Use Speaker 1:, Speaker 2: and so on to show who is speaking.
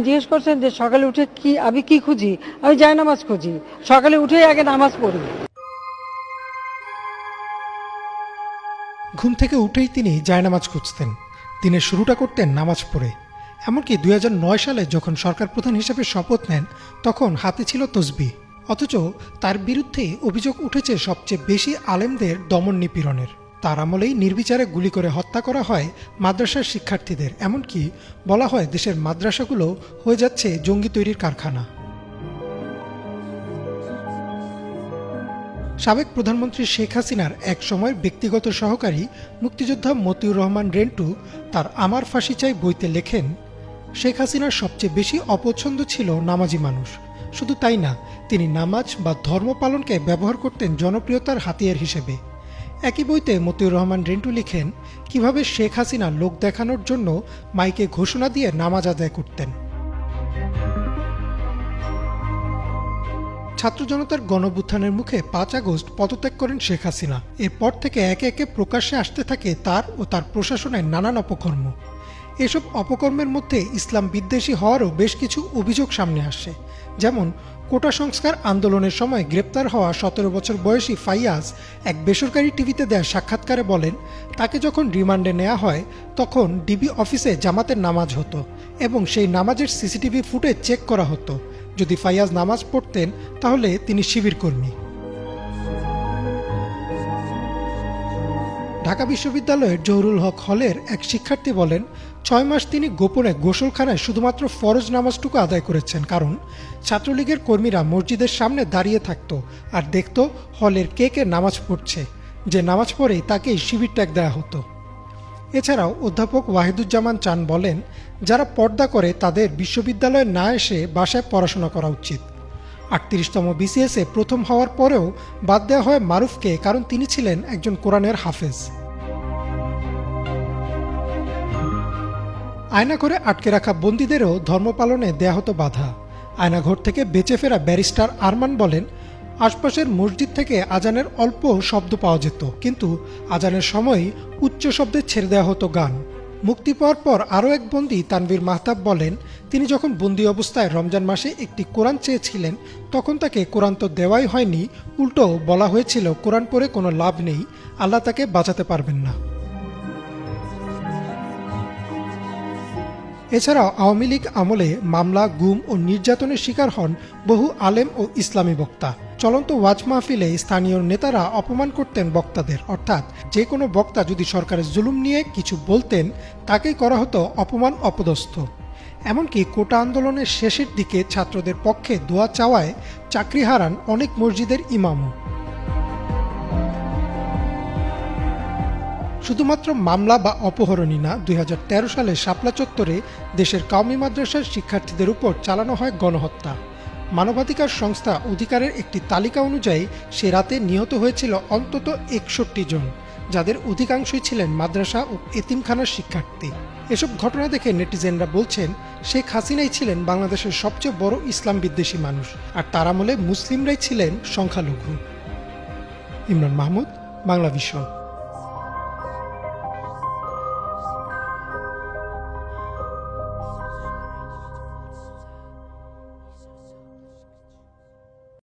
Speaker 1: জিজ্ঞেস করছেন যে সকালে উঠে কি আমি কি খুঁজি, আমি জায়নামাজ খুঁজি, সকালে উঠেই আগে নামাজ পড়ি।
Speaker 2: ঘুম থেকে উঠেই তিনি জায়নামাজ খুঁজতেন, দিনের শুরুটা করতেন নামাজ পড়ে। এমনকি 2009 সালে যখন সরকার প্রধান হিসেবে শপথ নেন তখন হাতে ছিল তসবিহ। অথচ তার বিরুদ্ধে অভিযোগ উঠেছে সবচেয়ে বেশি আলেমদের দমন নিপীড়নের। তার আমলেই নির্বিচারে গুলি করে হত্যা করা হয় মাদ্রাসার শিক্ষার্থীদের। এমনকি বলা হয় দেশের মাদ্রাসাগুলো হয়ে যাচ্ছে জঙ্গি তৈরির কারখানা। সাবেক প্রধানমন্ত্রী শেখ হাসিনার এক সময়ের ব্যক্তিগত সহকারী মুক্তিযোদ্ধা মতিউর রহমান রেন্টু তার আমার ফাঁসি চাই বইতে লেখেন, শেখ হাসিনার সবচেয়ে বেশি অপছন্দ ছিল নামাজি মানুষ। শুধু তাই না, তিনি নামাজ বা ধর্ম পালনকে ব্যবহার করতেন জনপ্রিয়তার হাতিয়ার হিসেবে। একই বইতে মতিউর রহমান রেন্টু লিখেন কিভাবে শেখ হাসিনা লোক দেখানোর জন্য মাইকে ঘোষণা দিয়ে নামাজ আদায় করতেন। ছাত্র জনতার গণঅভ্যুত্থানের মুখে 5 আগস্ট পদত্যাগ করেন শেখ হাসিনা। এরপর থেকে একে একে প্রকাশ্যে আসতে থাকে তার ও তার প্রশাসনের নানান অপকর্ম। এসব অপকর্মের মধ্যে ইসলাম বিদ্বেষী হওয়ারও বেশ কিছু অভিযোগ সামনে আসে। যেমন কোটা সংস্কার আন্দোলনের সময় গ্রেপ্তার হওয়া 17 বছর বয়সী ফাইয়াজ এক বেসরকারি টিভিতে দেয়া সাক্ষাৎকারে বলেন, তাকে যখন রিমান্ডে নেওয়া হয় তখন ডিবি অফিসে জামাতের নামাজ হতো এবং সেই নামাজের সিসিটিভি ফুটেজ চেক করা হতো। যদি ফাইয়াজ নামাজ পড়তেন তাহলে তিনি শিবির কর্মী। ঢাকা বিশ্ববিদ্যালয়ের জহুরুল হক হলের এক শিক্ষার্থী বলেন, 6 মাস তিনি গোপনে গোসলখানায় শুধুমাত্র ফরজ নামাজটুকু আদায় করেছেন, কারণ ছাত্রলীগের কর্মীরা মসজিদের সামনে দাঁড়িয়ে থাকত আর দেখত হলের কে কে নামাজ পড়ছে। যে নামাজ পড়ে তাকেই শিবির ট্যাগ দেওয়া হতো। এছাড়াও অধ্যাপক ওয়াহিদুজ্জামান চান বলেন, যারা পর্দা করে তাদের বিশ্ববিদ্যালয়ে না এসে বাসায় পড়াশোনা করা উচিত। 38তম বিসিএসে প্রথম হওয়ার পরেও বাদ দেওয়া হয় মারুফকে, কারণ তিনি ছিলেন একজন কোরআনের হাফেজ। আয়নাঘরে আটকে রাখা বন্দীদেরও ধর্ম পালনে দেয়া হতো বাধা। আয়নাঘর থেকে বেঁচে ফেরা ব্যারিস্টার আরমান বলেন, আশপাশের মসজিদ থেকে আজানের অল্প শব্দ পাওয়া যেত, কিন্তু আজানের সময় উচ্চ শব্দে ছেড়ে দেওয়া হতো গান। মুক্তি পাওয়ার পর আরও এক বন্দী তানভীর মাহতাব বলেন, তিনি যখন বন্দী অবস্থায় রমজান মাসে একটি কোরআন চেয়েছিলেন তখন তাকে কোরআন তো দেওয়াই হয়নি, উল্টো বলা হয়েছিল কোরআন পড়ে কোনো লাভ নেই, আল্লাহ তাকে বাঁচাতে পারবেন না। এছাড়াও আওয়ামী লীগ আমলে মামলা, গুম ও নির্যাতনের শিকার হন বহু আলেম ও ইসলামী বক্তা। চলন্ত ওয়াজ মাহফিলে স্থানীয় নেতারা অপমান করতেন বক্তাদের, অর্থাৎ যে কোনো বক্তা যদি সরকারের জুলুম নিয়ে কিছু বলতেন তাকেই করা হতো অপমান, অপদস্থ। এমনকি কোটা আন্দোলনের শেষের দিকে ছাত্রদের পক্ষে দোয়া চাওয়ায় চাকরি হারান অনেক মসজিদের ইমামও। শুধুমাত্র মামলা বা অপহরণই না, 2013 সালে শাপলা চত্বরে দেশের কওমি মাদ্রাসার শিক্ষার্থীদের উপর চালানো হয় গণহত্যা। মানবাধিকার সংস্থা অধিকারের একটি তালিকা অনুযায়ী সে রাতে নিহত হয়েছিল অন্তত 61 জন, যাদের অধিকাংশই ছিলেন মাদ্রাসা ও এতিমখানার শিক্ষার্থী। এসব ঘটনা দেখে নেটিজেনরা বলছেন, শেখ হাসিনাই ছিলেন বাংলাদেশের সবচেয়ে বড় ইসলাম বিদ্বেষী মানুষ, আর তার আমলে মুসলিমরাই ছিলেন সংখ্যালঘু। ইমরান মাহমুদ, বাংলা ভিশন।